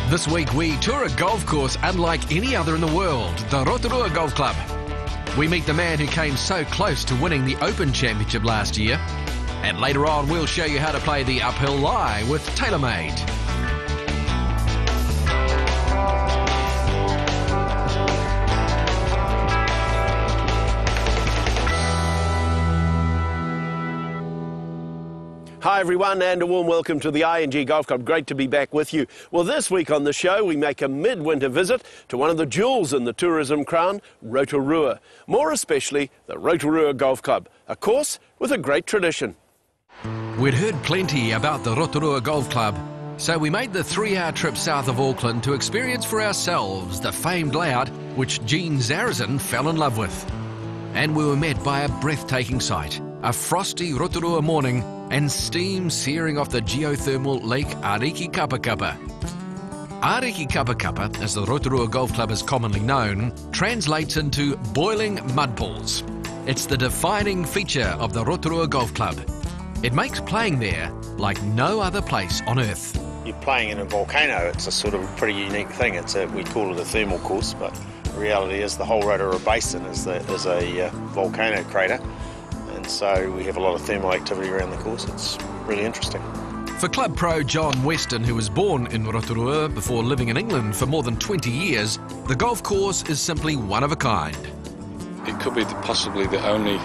This week we tour a golf course unlike any other in the world, the Rotorua Golf Club. We meet the man who came so close to winning the Open Championship last year. And later on we'll show you how to play the uphill lie with TaylorMade. Hi everyone, and a warm welcome to the ING Golf Club. Great to be back with you. Well, this week on the show we make a midwinter visit to one of the jewels in the tourism crown, Rotorua. More especially the Rotorua Golf Club, a course with a great tradition. We'd heard plenty about the Rotorua Golf Club, so we made the 3-hour trip south of Auckland to experience for ourselves the famed layout which Gene Zarazin fell in love with. And we were met by a breathtaking sight, a frosty Rotorua morning and steam searing off the geothermal lake Arikikapakapa. Arikikapakapa, as the Rotorua Golf Club is commonly known, translates into boiling mud pools. It's the defining feature of the Rotorua Golf Club. It makes playing there like no other place on Earth. You're playing in a volcano. It's a sort of pretty unique thing. We call it a thermal course, but the reality is the whole Rotorua Basin is a volcano crater. So we have a lot of thermal activity around the course. It's really interesting. For club pro John Weston, who was born in Rotorua before living in England for more than 20 years, the golf course is simply one of a kind. It could be possibly the only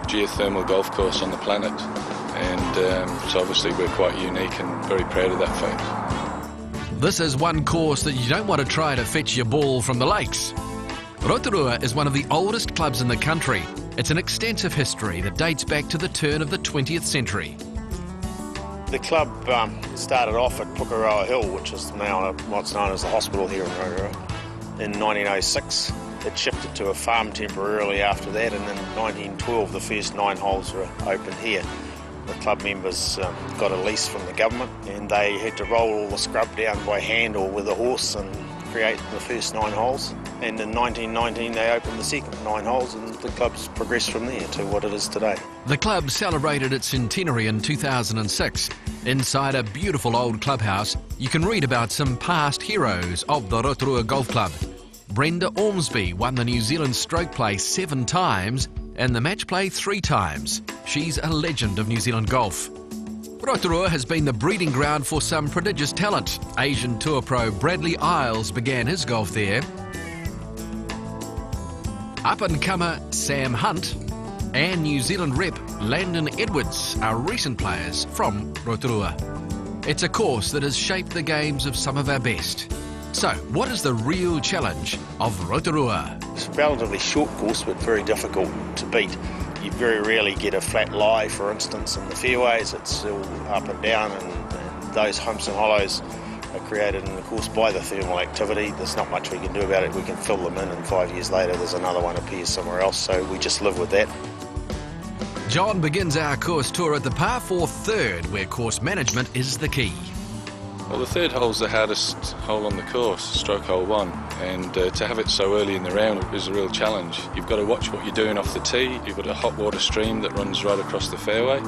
geothermal golf course on the planet, and so obviously we're quite unique and very proud of that fact. This is one course that you don't want to try to fetch your ball from the lakes. Rotorua is one of the oldest clubs in the country. It's an extensive history that dates back to the turn of the 20th century. The club started off at Pukeroa Hill, which is now what's known as the hospital here in Rotorua. In 1906, it shifted to a farm temporarily after that, and in 1912 the first 9 holes were opened here. The club members got a lease from the government, and they had to roll all the scrub down by hand or with a horse and create the first 9 holes. And in 1919 they opened the second 9 holes, and the club's progressed from there to what it is today. The club celebrated its centenary in 2006. Inside a beautiful old clubhouse, you can read about some past heroes of the Rotorua Golf Club. Brenda Ormsby won the New Zealand stroke play 7 times and the match play 3 times. She's a legend of New Zealand golf. Rotorua has been the breeding ground for some prodigious talent. Asian tour pro Bradley Isles began his golf there. Up-and-comer Sam Hunt and New Zealand rep Landon Edwards are recent players from Rotorua. It's a course that has shaped the games of some of our best. So, what is the real challenge of Rotorua? It's a relatively short course, but very difficult to beat. You very rarely get a flat lie, for instance, in the fairways. It's all up and down, and those humps and hollows are created in the course by the thermal activity. There's not much we can do about it. We can fill them in, and 5 years later there's another one appears somewhere else, so we just live with that. John begins our course tour at the par 4 third, where course management is the key. Well, the third hole's the hardest hole on the course, stroke hole 1, and to have it so early in the round is a real challenge. You've got to watch what you're doing off the tee. You've got a hot water stream that runs right across the fairway,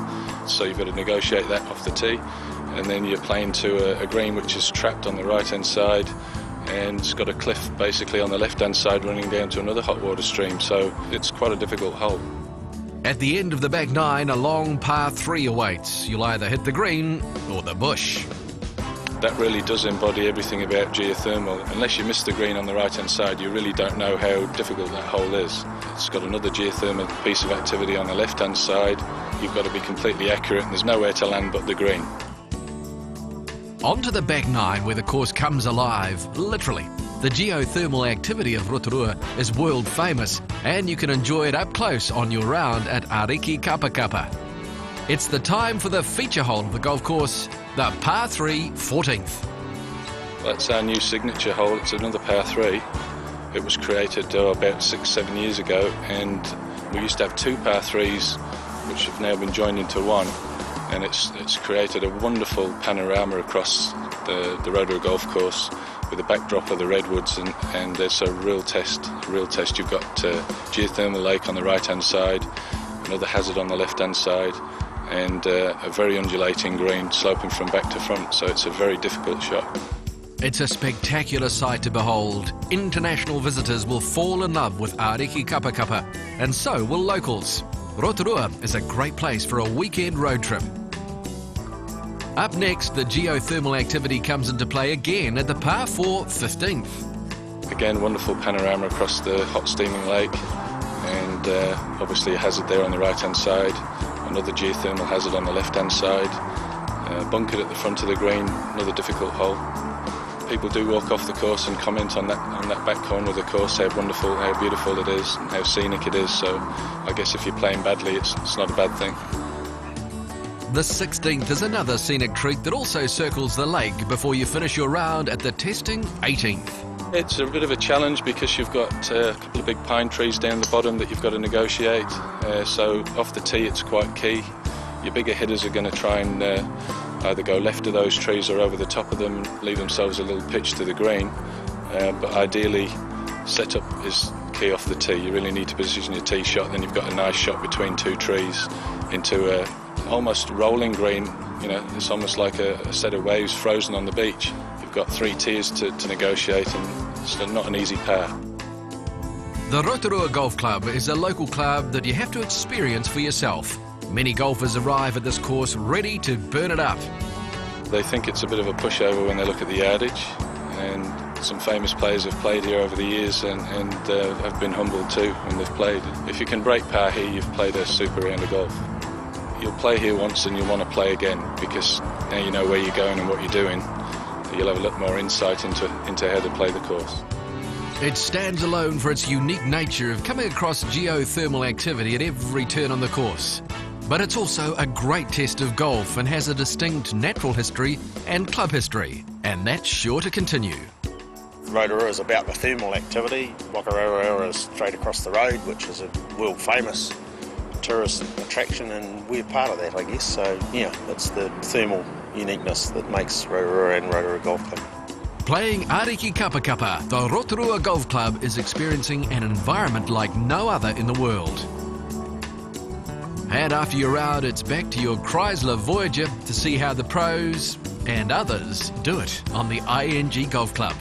so you've got to negotiate that off the tee, and then you're playing to a green which is trapped on the right hand side, and it's got a cliff basically on the left hand side running down to another hot water stream, so it's quite a difficult hole. At the end of the back 9, a long par 3 awaits. You'll either hit the green or the bush. That really does embody everything about geothermal. Unless you miss the green on the right hand side, you really don't know how difficult that hole is. It's got another geothermal piece of activity on the left hand side. You've got to be completely accurate, and there's nowhere to land but the green. On to the back 9, where the course comes alive, literally. The geothermal activity of Rotorua is world famous, and you can enjoy it up close on your round at Arikikapakapa. It's the time for the feature hole of the golf course, the par 3 14th. That's our new signature hole. It's another par 3. It was created about 6-7 years ago, and we used to have 2 par 3s which have now been joined into one, and it's created a wonderful panorama across the Rotorua Golf Course with the backdrop of the redwoods, and it's a real test. You've got geothermal lake on the right hand side, another hazard on the left hand side, and a very undulating green sloping from back to front, so it's a very difficult shot. It's a spectacular sight to behold. International visitors will fall in love with Arikikapakapa, and so will locals. Rotorua is a great place for a weekend road trip. Up next, the geothermal activity comes into play again at the par 4 15th. Again, wonderful panorama across the hot steaming lake, and obviously a hazard there on the right hand side, another geothermal hazard on the left hand side, bunkered at the front of the green, another difficult hole. People do walk off the course and comment on that back corner of the course, how wonderful, how beautiful it is, and how scenic it is. So I guess if you're playing badly, it's not a bad thing. The 16th is another scenic treat that also circles the lake before you finish your round at the testing 18th. It's a bit of a challenge because you've got a couple of big pine trees down the bottom that you've got to negotiate. So off the tee, it's quite key. Your bigger hitters are going to try and either go left of those trees or over the top of them and leave themselves a little pitch to the green. But ideally, setup is key off the tee. You really need to position your tee shot, then you've got a nice shot between two trees into a almost rolling green. You know, it's almost like a set of waves frozen on the beach. You've got 3 tiers to negotiate, and it's not an easy pair. The Rotorua Golf Club is a local club that you have to experience for yourself. Many golfers arrive at this course ready to burn it up. They think it's a bit of a pushover when they look at the yardage, and some famous players have played here over the years and have been humbled too when they've played. If you can break par here, you've played a super round of golf. You'll play here once and you'll want to play again because now you know where you're going and what you're doing. You'll have a lot more insight into how to play the course. It stands alone for its unique nature of coming across geothermal activity at every turn on the course. But it's also a great test of golf and has a distinct natural history and club history, and that's sure to continue. Rotorua is about the thermal activity. Rotorua is straight across the road, which is a world famous tourist attraction, and we're part of that, I guess. So yeah, it's the thermal uniqueness that makes Rotorua and Rotorua Golf Club. Playing Arikikapakapa, the Rotorua Golf Club is experiencing an environment like no other in the world. And after your round, it's back to your Chrysler Voyager to see how the pros and others do it on the ING Golf Club.